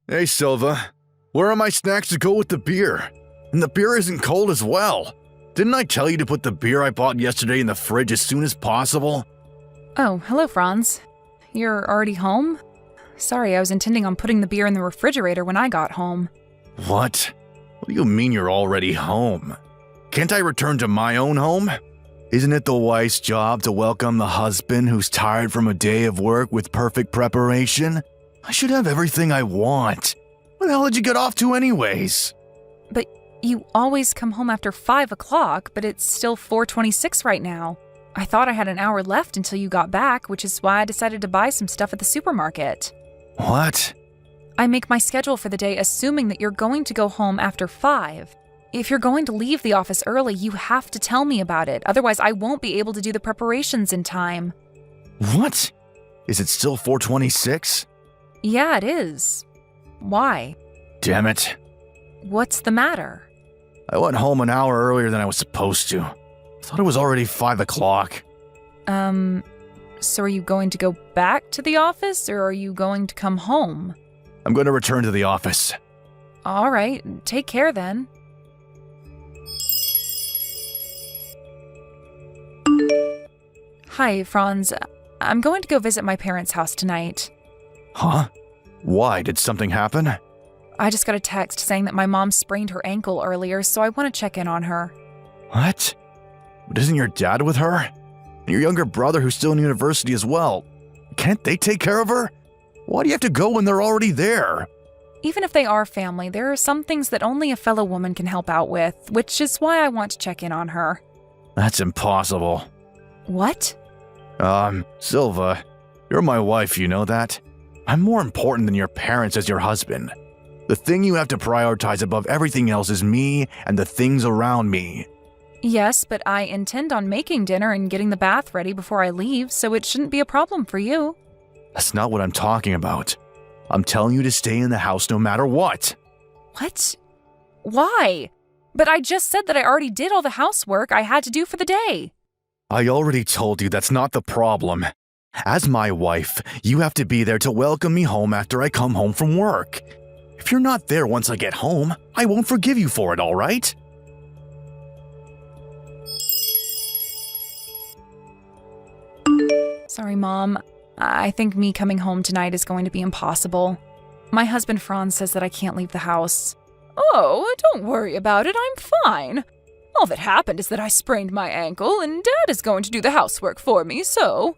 Hey, Silva. Where are my snacks to go with the beer? And the beer isn't cold as well. Didn't I tell you to put the beer I bought yesterday in the fridge as soon as possible? Oh, hello, Franz. You're already home? Sorry, I was intending on putting the beer in the refrigerator when I got home. What? What do you mean you're already home? Can't I return to my own home? Isn't it the wife's job to welcome the husband who's tired from a day of work with perfect preparation? I should have everything I want. What the hell did you get off to anyways? But you always come home after 5 o'clock, but it's still 4:26 right now. I thought I had an hour left until you got back, which is why I decided to buy some stuff at the supermarket. What? I make my schedule for the day assuming that you're going to go home after 5. If you're going to leave the office early, you have to tell me about it. Otherwise, I won't be able to do the preparations in time. What? Is it still 4:26? Yeah, it is. Why? Damn it. What's the matter? I went home an hour earlier than I was supposed to. Thought it was already 5 o'clock. So are you going to go back to the office, or are you going to come home? I'm going to return to the office. All right, take care then. Hi, Franz. I'm going to go visit my parents' house tonight. Huh? Why? Did something happen? I just got a text saying that my mom sprained her ankle earlier, so I want to check in on her. What? But isn't your dad with her? And your younger brother who's still in university as well. Can't they take care of her? Why do you have to go when they're already there? Even if they are family, there are some things that only a fellow woman can help out with, which is why I want to check in on her. That's impossible. What? Silva, you're my wife, you know that? I'm more important than your parents as your husband. The thing you have to prioritize above everything else is me and the things around me. Yes, but I intend on making dinner and getting the bath ready before I leave, so it shouldn't be a problem for you. That's not what I'm talking about. I'm telling you to stay in the house no matter what. What? Why? But I just said that I already did all the housework I had to do for the day. I already told you that's not the problem. As my wife, you have to be there to welcome me home after I come home from work. If you're not there once I get home, I won't forgive you for it, all right? Sorry, Mom. I think me coming home tonight is going to be impossible. My husband Franz says that I can't leave the house. Oh, don't worry about it. I'm fine. All that happened is that I sprained my ankle, and Dad is going to do the housework for me, so...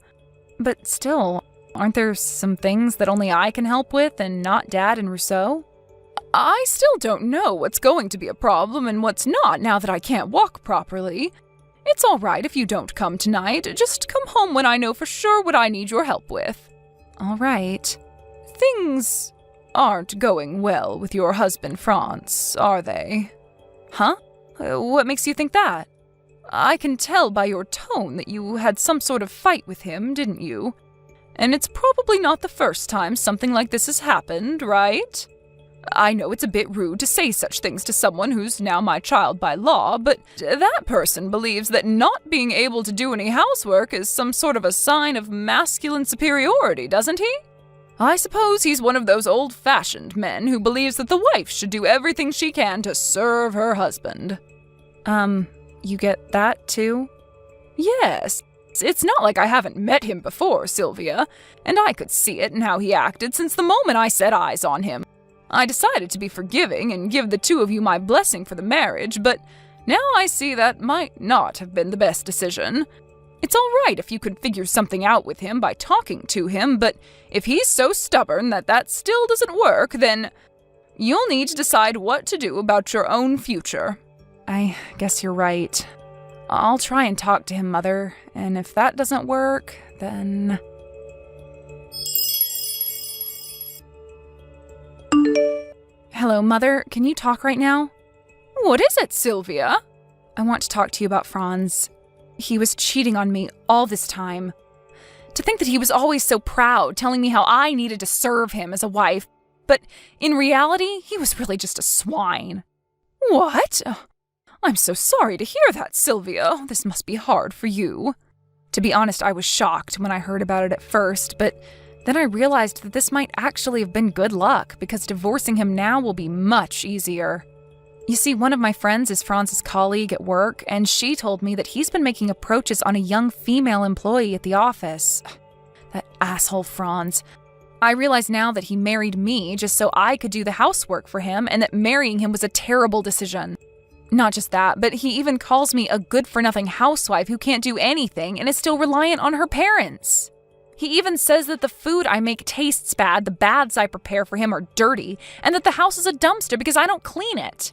But still, aren't there some things that only I can help with and not Dad and Rousseau? I still don't know what's going to be a problem and what's not now that I can't walk properly. It's all right if you don't come tonight. Just come home when I know for sure what I need your help with. All right. Things aren't going well with your husband, Franz, are they? Huh? What makes you think that? I can tell by your tone that you had some sort of fight with him, didn't you? And it's probably not the first time something like this has happened, right? I know it's a bit rude to say such things to someone who's now my child by law, but that person believes that not being able to do any housework is some sort of a sign of masculine superiority, doesn't he? I suppose he's one of those old-fashioned men who believes that the wife should do everything she can to serve her husband. You get that too? Yes. It's not like I haven't met him before, Sylvia, and I could see it in how he acted since the moment I set eyes on him. I decided to be forgiving and give the two of you my blessing for the marriage, but now I see that might not have been the best decision. It's all right if you could figure something out with him by talking to him, but if he's so stubborn that still doesn't work, then you'll need to decide what to do about your own future. I guess you're right. I'll try and talk to him, Mother, and if that doesn't work, then... Hello, Mother. Can you talk right now? What is it, Sylvia? I want to talk to you about Franz. He was cheating on me all this time. To think that he was always so proud, telling me how I needed to serve him as a wife, but in reality, he was really just a swine. What? I'm so sorry to hear that, Sylvia. This must be hard for you. To be honest, I was shocked when I heard about it at first, but Then I realized that this might actually have been good luck, because divorcing him now will be much easier. You see, one of my friends is Franz's colleague at work, and she told me that he's been making approaches on a young female employee at the office. That asshole Franz. I realize now that he married me just so I could do the housework for him, and that marrying him was a terrible decision. Not just that, but he even calls me a good-for-nothing housewife who can't do anything and is still reliant on her parents. He even says that the food I make tastes bad, the baths I prepare for him are dirty, and that the house is a dumpster because I don't clean it.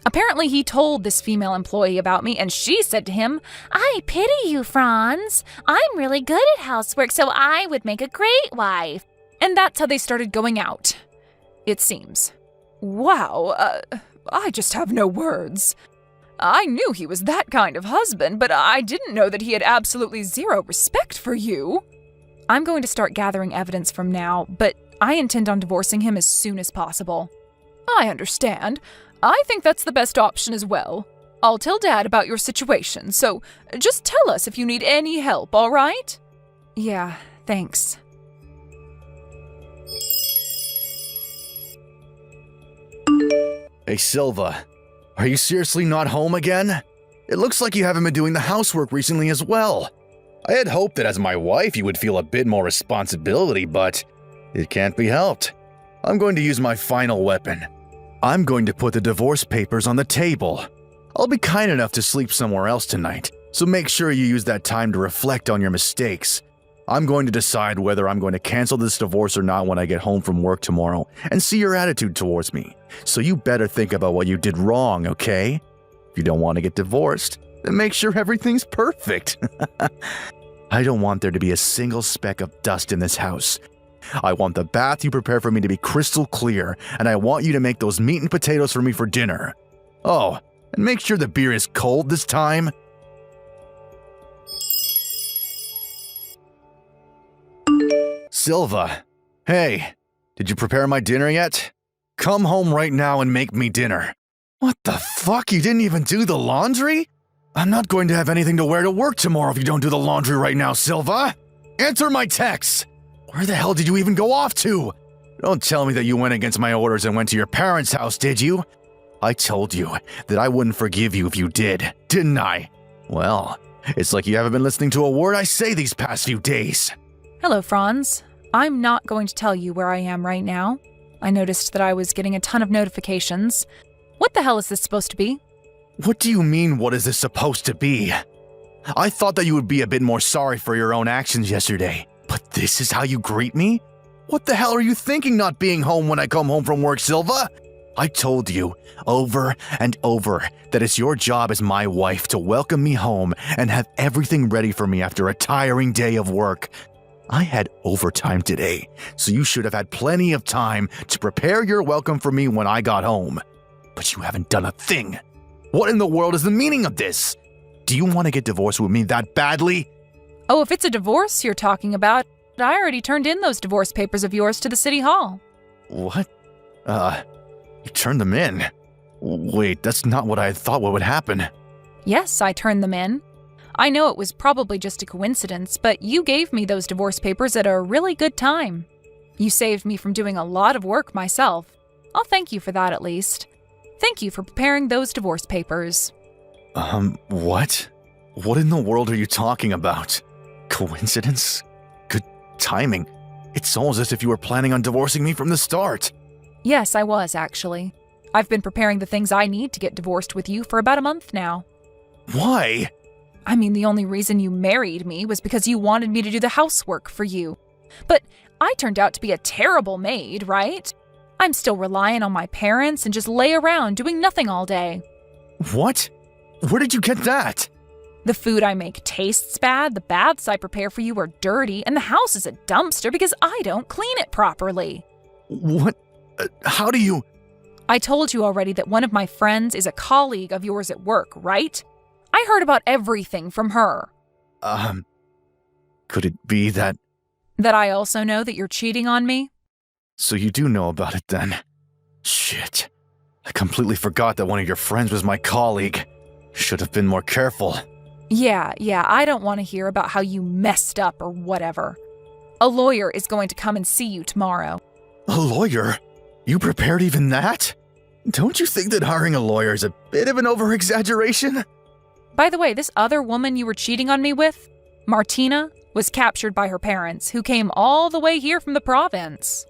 Apparently he told this female employee about me, and she said to him, "I pity you, Franz. I'm really good at housework, so I would make a great wife." And that's how they started going out. It seems. Wow, I just have no words. I knew he was that kind of husband, but I didn't know that he had absolutely zero respect for you. I'm going to start gathering evidence from now, but I intend on divorcing him as soon as possible. I understand. I think that's the best option as well. I'll tell Dad about your situation, so just tell us if you need any help, all right? Yeah, thanks. Hey, Silva, are you seriously not home again? It looks like you haven't been doing the housework recently as well. I had hoped that as my wife you would feel a bit more responsibility, but it can't be helped. I'm going to use my final weapon. I'm going to put the divorce papers on the table. I'll be kind enough to sleep somewhere else tonight, so make sure you use that time to reflect on your mistakes. I'm going to decide whether I'm going to cancel this divorce or not when I get home from work tomorrow and see your attitude towards me. So you better think about what you did wrong, okay? If you don't want to get divorced, then make sure everything's perfect. I don't want there to be a single speck of dust in this house. I want the bath you prepare for me to be crystal clear, and I want you to make those meat and potatoes for me for dinner. Oh, and make sure the beer is cold this time. Silva, hey, did you prepare my dinner yet? Come home right now and make me dinner. What the fuck? You didn't even do the laundry? I'm not going to have anything to wear to work tomorrow if you don't do the laundry right now, Silva. Answer my texts. Where the hell did you even go off to? Don't tell me that you went against my orders and went to your parents' house, did you? I told you that I wouldn't forgive you if you did, didn't I? Well, it's like you haven't been listening to a word I say these past few days. Hello, Franz. I'm not going to tell you where I am right now. I noticed that I was getting a ton of notifications. What the hell is this supposed to be? What do you mean, what is this supposed to be? I thought that you would be a bit more sorry for your own actions yesterday, but this is how you greet me? What the hell are you thinking not being home when I come home from work, Silva? I told you over and over that it's your job as my wife to welcome me home and have everything ready for me after a tiring day of work. I had overtime today, so you should have had plenty of time to prepare your welcome for me when I got home. But you haven't done a thing. What in the world is the meaning of this? Do you want to get divorced with me that badly? Oh, if it's a divorce you're talking about, I already turned in those divorce papers of yours to the city hall. What? You turned them in? Wait, that's not what I thought would happen. Yes, I turned them in. I know it was probably just a coincidence, but you gave me those divorce papers at a really good time. You saved me from doing a lot of work myself. I'll thank you for that at least. Thank you for preparing those divorce papers. What? What in the world are you talking about? Coincidence? Good timing. It's almost as if you were planning on divorcing me from the start. Yes, I was, actually. I've been preparing the things I need to get divorced with you for about a month now. Why? I mean, the only reason you married me was because you wanted me to do the housework for you. But I turned out to be a terrible maid, right? I'm still relying on my parents and just lay around doing nothing all day. What? Where did you get that? The food I make tastes bad, the baths I prepare for you are dirty, and the house is a dumpster because I don't clean it properly. What? How do you... I told you already that one of my friends is a colleague of yours at work, right? I heard about everything from her. Could it be that... That I also know that you're cheating on me? So you do know about it then. Shit. I completely forgot that one of your friends was my colleague. Should have been more careful. Yeah, I don't want to hear about how you messed up or whatever. A lawyer is going to come and see you tomorrow. A lawyer? You prepared even that? Don't you think that hiring a lawyer is a bit of an over-exaggeration? By the way, this other woman you were cheating on me with, Martina, was captured by her parents, who came all the way here from the province.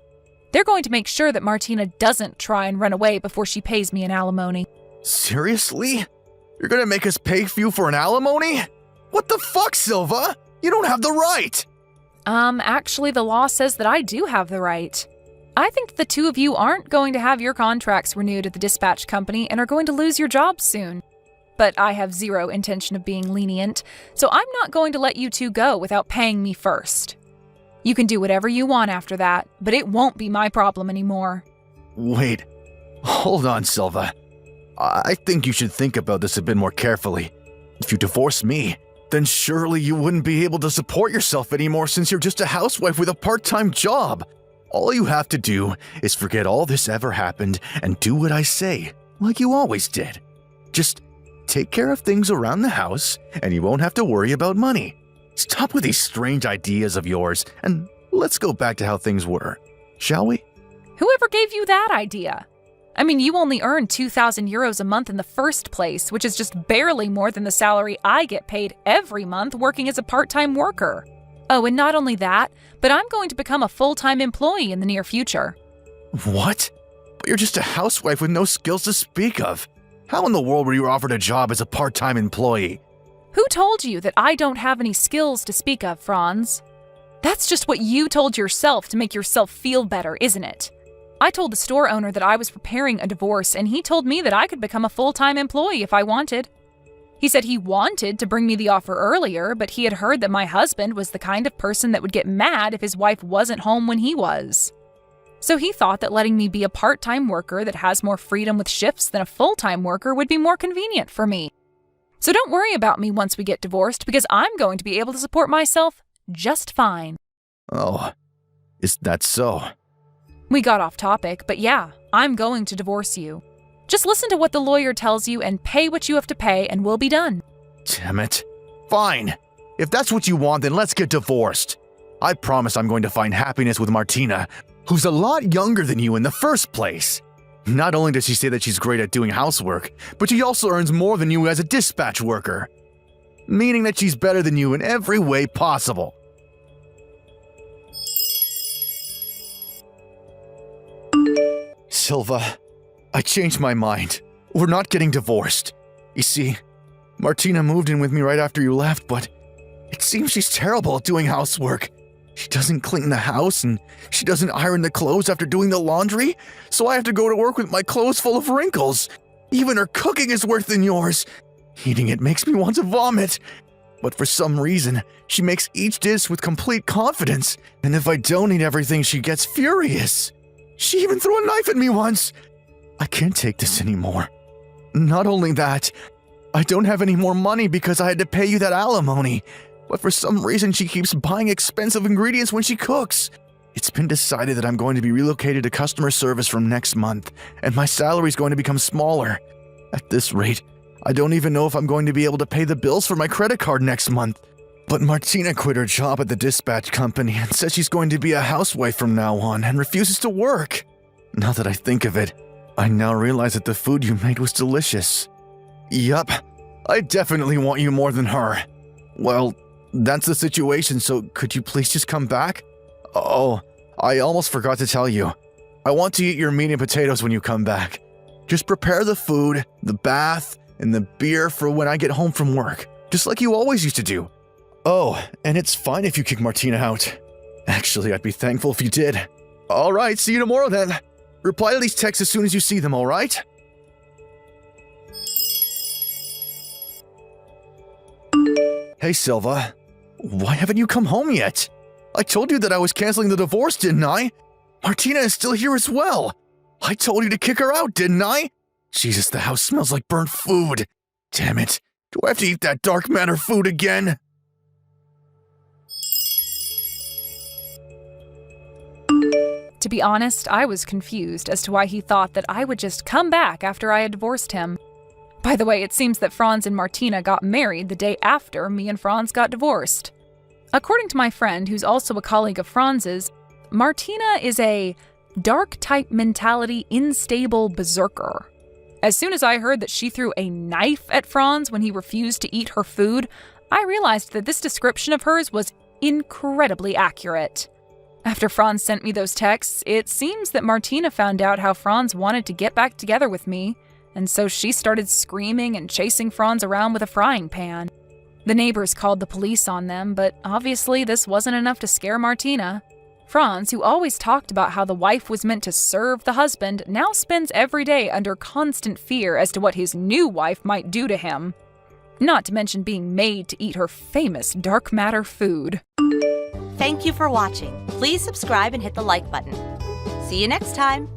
They're going to make sure that Martina doesn't try and run away before she pays me an alimony. Seriously? You're gonna make us pay you for an alimony? What the fuck, Silva? You don't have the right! Actually, the law says that I do have the right. I think the two of you aren't going to have your contracts renewed at the dispatch company and are going to lose your jobs soon. But I have zero intention of being lenient, so I'm not going to let you two go without paying me first. You can do whatever you want after that, but it won't be my problem anymore. Wait, hold on, Silva. I think you should think about this a bit more carefully. If you divorce me, then surely you wouldn't be able to support yourself anymore since you're just a housewife with a part-time job. All you have to do is forget all this ever happened and do what I say, like you always did. Just take care of things around the house and you won't have to worry about money. Stop with these strange ideas of yours and let's go back to how things were, shall we? Whoever gave you that idea? I mean, you only earn 2,000 euros a month in the first place, which is just barely more than the salary I get paid every month working as a part-time worker. Oh, and not only that, but I'm going to become a full-time employee in the near future. What? But you're just a housewife with no skills to speak of. How in the world were you offered a job as a part-time employee? Who told you that I don't have any skills to speak of, Franz? That's just what you told yourself to make yourself feel better, isn't it? I told the store owner that I was preparing a divorce, and he told me that I could become a full-time employee if I wanted. He said he wanted to bring me the offer earlier, but he had heard that my husband was the kind of person that would get mad if his wife wasn't home when he was. So he thought that letting me be a part-time worker that has more freedom with shifts than a full-time worker would be more convenient for me. So don't worry about me once we get divorced, because I'm going to be able to support myself just fine. Oh, is that so? We got off topic, but yeah, I'm going to divorce you. Just listen to what the lawyer tells you and pay what you have to pay and we'll be done. Damn it. Fine. If that's what you want, then let's get divorced. I promise I'm going to find happiness with Martina, who's a lot younger than you in the first place. Not only does she say that she's great at doing housework, but she also earns more than you as a dispatch worker. Meaning that she's better than you in every way possible. Silva, I changed my mind. We're not getting divorced. You see, Martina moved in with me right after you left, but it seems she's terrible at doing housework. She doesn't clean the house and she doesn't iron the clothes after doing the laundry, so I have to go to work with my clothes full of wrinkles. Even her cooking is worse than yours. Eating it makes me want to vomit. But for some reason, she makes each dish with complete confidence, and if I don't eat everything, she gets furious. She even threw a knife at me once. I can't take this anymore. Not only that, I don't have any more money because I had to pay you that alimony. But for some reason, she keeps buying expensive ingredients when she cooks. It's been decided that I'm going to be relocated to customer service from next month, and my salary is going to become smaller. At this rate, I don't even know if I'm going to be able to pay the bills for my credit card next month. But Martina quit her job at the dispatch company and says she's going to be a housewife from now on and refuses to work. Now that I think of it, I now realize that the food you made was delicious. Yup, I definitely want you more than her. Well, that's the situation, so could you please just come back? Oh, I almost forgot to tell you. I want to eat your meat and potatoes when you come back. Just prepare the food, the bath, and the beer for when I get home from work, just like you always used to do. Oh, and it's fine if you kick Martina out. Actually, I'd be thankful if you did. Alright, see you tomorrow then. Reply to these texts as soon as you see them, alright? Hey Silva, why haven't you come home yet? I told you that I was canceling the divorce, didn't I? Martina is still here as well. I told you to kick her out, didn't I? Jesus, the house smells like burnt food. Damn it, do I have to eat that dark matter food again? To be honest, I was confused as to why he thought that I would just come back after I had divorced him. By the way, it seems that Franz and Martina got married the day after me and Franz got divorced. According to my friend, who's also a colleague of Franz's, Martina is a dark-type mentality, unstable berserker. As soon as I heard that she threw a knife at Franz when he refused to eat her food, I realized that this description of hers was incredibly accurate. After Franz sent me those texts, it seems that Martina found out how Franz wanted to get back together with me, and so she started screaming and chasing Franz around with a frying pan. The neighbors called the police on them, but obviously this wasn't enough to scare Martina. Franz, who always talked about how the wife was meant to serve the husband, now spends every day under constant fear as to what his new wife might do to him. Not to mention being made to eat her famous dark matter food. Thank you for watching. Please subscribe and hit the like button. See you next time.